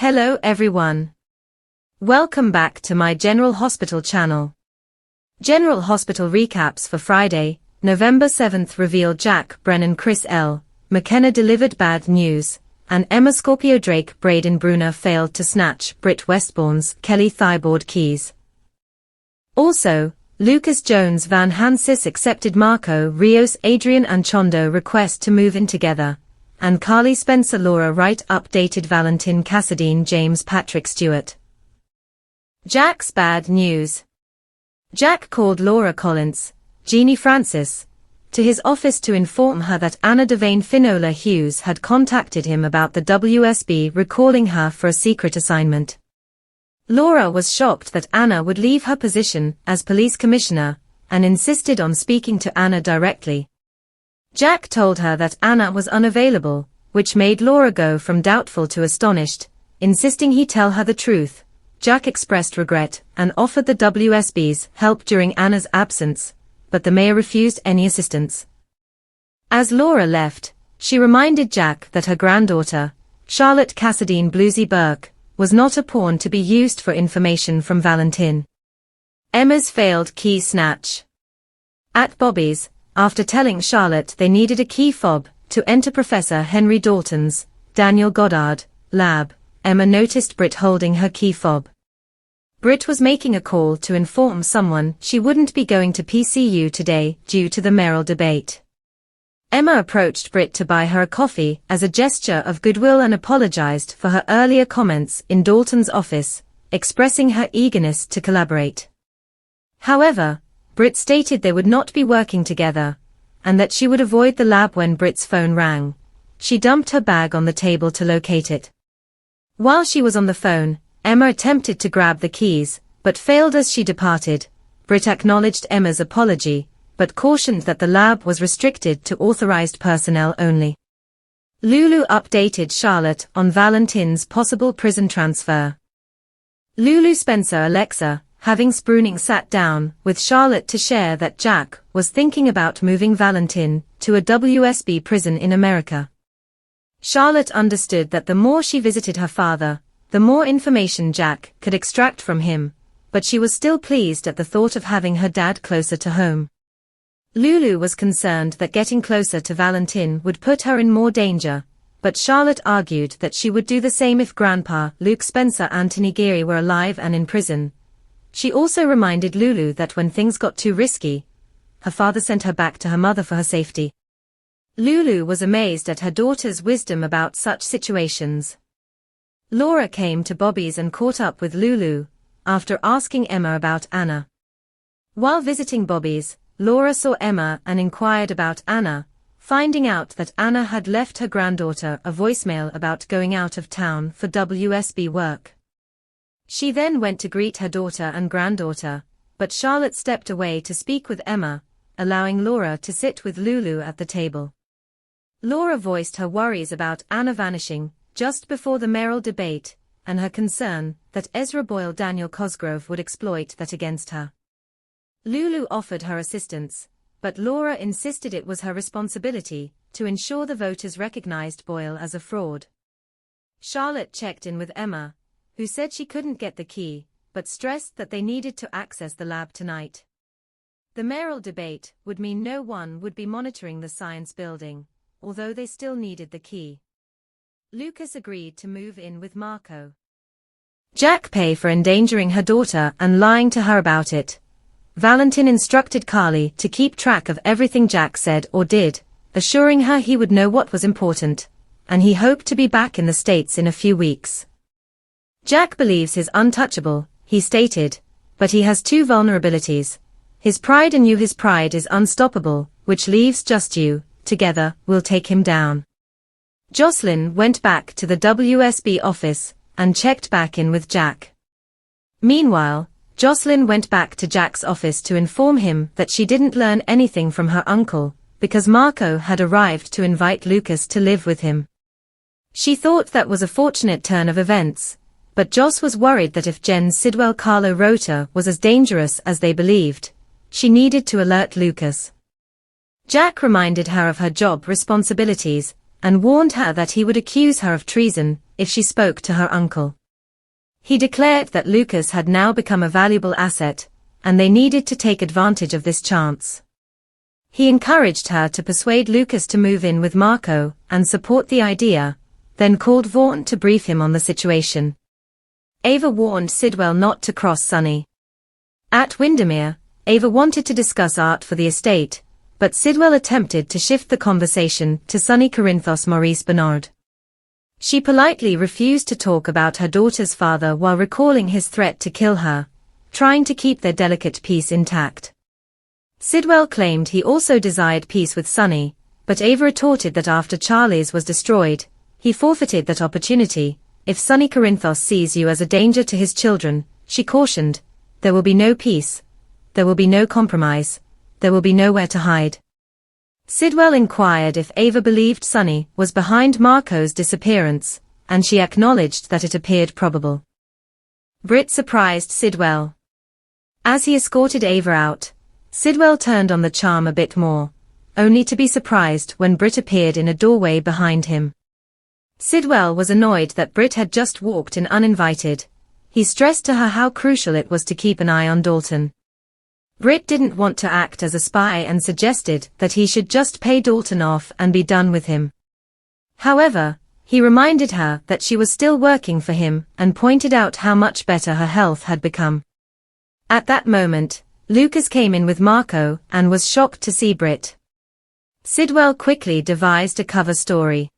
Hello everyone. Welcome back to my General Hospital channel. General Hospital recaps for Friday, November 7th reveal Jack Brennan Chris L. McKenna delivered bad news, and Emma Scorpio Drake Braden Bruner failed to snatch Britt Westbourne's Kelly Thibaud keys. Also, Lucas Jones Van Hansis accepted Marco Rios Adrian Anchondo request to move in together, and Carly Spencer Laura Wright updated Valentin Cassadine James Patrick Stewart. Jack's bad news. Jack called Laura Collins, Jeannie Francis, to his office to inform her that Anna Devane Finola Hughes had contacted him about the WSB recalling her for a secret assignment. Laura was shocked that Anna would leave her position as police commissioner, and insisted on speaking to Anna directly. Jack told her that Anna was unavailable, which made Laura go from doubtful to astonished, insisting he tell her the truth. Jack expressed regret and offered the WSB's help during Anna's absence, but the mayor refused any assistance. As Laura left, she reminded Jack that her granddaughter, Charlotte Cassadine Bluesy Burke, was not a pawn to be used for information from Valentin. Emma's failed key snatch. At Bobby's, after telling Charlotte they needed a key fob to enter Professor Henry Dalton's, Daniel Goddard, lab, Emma noticed Britt holding her key fob. Britt was making a call to inform someone she wouldn't be going to PCU today due to the mayoral debate. Emma approached Britt to buy her a coffee as a gesture of goodwill and apologized for her earlier comments in Dalton's office, expressing her eagerness to collaborate. However, Britt stated they would not be working together, and that she would avoid the lab when Britt's phone rang. She dumped her bag on the table to locate it. While she was on the phone, Emma attempted to grab the keys, but failed as she departed. Britt acknowledged Emma's apology, but cautioned that the lab was restricted to authorized personnel only. Lulu updated Charlotte on Valentin's possible prison transfer. Lulu Spencer Alexa, having spooning sat down with Charlotte to share that Jack was thinking about moving Valentin to a WSB prison in America. Charlotte understood that the more she visited her father, the more information Jack could extract from him, but she was still pleased at the thought of having her dad closer to home. Lulu was concerned that getting closer to Valentin would put her in more danger, but Charlotte argued that she would do the same if Grandpa Luke Spencer Anthony Geary were alive and in prison. She also reminded Lulu that when things got too risky, her father sent her back to her mother for her safety. Lulu was amazed at her daughter's wisdom about such situations. Laura came to Bobby's and caught up with Lulu, after asking Emma about Anna. While visiting Bobby's, Laura saw Emma and inquired about Anna, finding out that Anna had left her granddaughter a voicemail about going out of town for WSB work. She then went to greet her daughter and granddaughter, but Charlotte stepped away to speak with Emma, allowing Laura to sit with Lulu at the table. Laura voiced her worries about Anna vanishing just before the mayoral debate, and her concern that Ezra Boyle Daniel Cosgrove would exploit that against her. Lulu offered her assistance, but Laura insisted it was her responsibility to ensure the voters recognized Boyle as a fraud. Charlotte checked in with Emma, who said she couldn't get the key, but stressed that they needed to access the lab tonight. The mayoral debate would mean no one would be monitoring the science building, although they still needed the key. Lucas agreed to move in with Marco. Jack pay for endangering her daughter and lying to her about it. Valentin instructed Carly to keep track of everything Jack said or did, assuring her he would know what was important, and he hoped to be back in the States in a few weeks. Jack believes he's untouchable, he stated, but he has two vulnerabilities. His pride and you. His pride is unstoppable, which leaves just you. Together, we'll take him down. Jocelyn went back to the WSB office and checked back in with Jack. Meanwhile, Jocelyn went back to Jack's office to inform him that she didn't learn anything from her uncle, because Marco had arrived to invite Lucas to live with him. She thought that was a fortunate turn of events, but Joss was worried that if Jen Sidwell Carlo Rota was as dangerous as they believed, she needed to alert Lucas. Jack reminded her of her job responsibilities, and warned her that he would accuse her of treason if she spoke to her uncle. He declared that Lucas had now become a valuable asset, and they needed to take advantage of this chance. He encouraged her to persuade Lucas to move in with Marco and support the idea, then called Vaughan to brief him on the situation. Ava warned Sidwell not to cross Sunny. At Windermere, Ava wanted to discuss art for the estate, but Sidwell attempted to shift the conversation to Sunny Corinthos Maurice Bernard. She politely refused to talk about her daughter's father while recalling his threat to kill her, trying to keep their delicate peace intact. Sidwell claimed he also desired peace with Sunny, but Ava retorted that after Charlie's was destroyed, he forfeited that opportunity. If Sunny Corinthos sees you as a danger to his children, she cautioned, there will be no peace, there will be no compromise, there will be nowhere to hide. Sidwell inquired if Ava believed Sunny was behind Marco's disappearance, and she acknowledged that it appeared probable. Britt surprised Sidwell. As he escorted Ava out, Sidwell turned on the charm a bit more, only to be surprised when Britt appeared in a doorway behind him. Sidwell was annoyed that Britt had just walked in uninvited. He stressed to her how crucial it was to keep an eye on Dalton. Britt didn't want to act as a spy and suggested that he should just pay Dalton off and be done with him. However, he reminded her that she was still working for him and pointed out how much better her health had become. At that moment, Lucas came in with Marco and was shocked to see Britt. Sidwell quickly devised a cover story.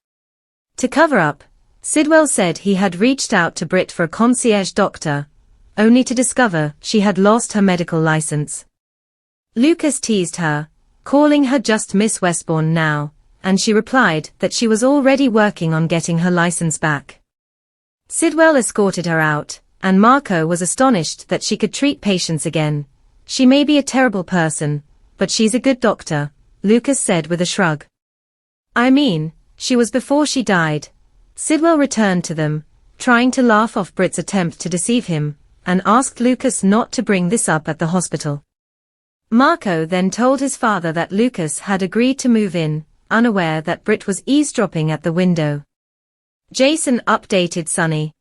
To cover up, Sidwell said he had reached out to Britt for a concierge doctor, only to discover she had lost her medical license. Lucas teased her, calling her just Miss Westbourne now, and she replied that she was already working on getting her license back. Sidwell escorted her out, and Marco was astonished that she could treat patients again. She may be a terrible person, but she's a good doctor, Lucas said with a shrug. I mean, she was before she died. Sidwell returned to them, trying to laugh off Britt's attempt to deceive him, and asked Lucas not to bring this up at the hospital. Marco then told his father that Lucas had agreed to move in, unaware that Britt was eavesdropping at the window. Jason updated Sunny.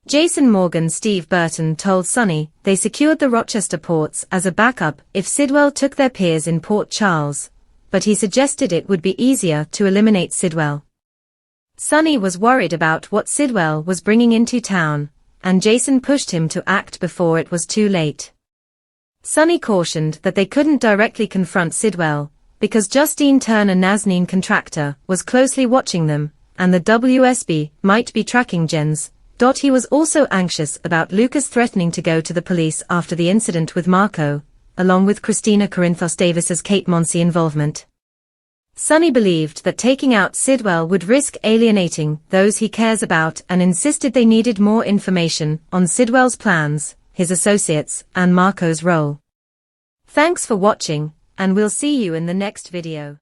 Jason Morgan Steve Burton told Sunny they secured the Rochester ports as a backup if Sidwell took their piers in Port Charles, but he suggested it would be easier to eliminate Sidwell. Sunny was worried about what Sidwell was bringing into town, and Jason pushed him to act before it was too late. Sunny cautioned that they couldn't directly confront Sidwell, because Justine Turner Nazneen Contractor was closely watching them, and the WSB might be tracking Jens. He was also anxious about Lucas threatening to go to the police after the incident with Marco, along with Christina Corinthos Davis's Kate Monsey involvement. Sunny believed that taking out Sidwell would risk alienating those he cares about and insisted they needed more information on Sidwell's plans, his associates, and Marco's role. Thanks for watching, and we'll see you in the next video.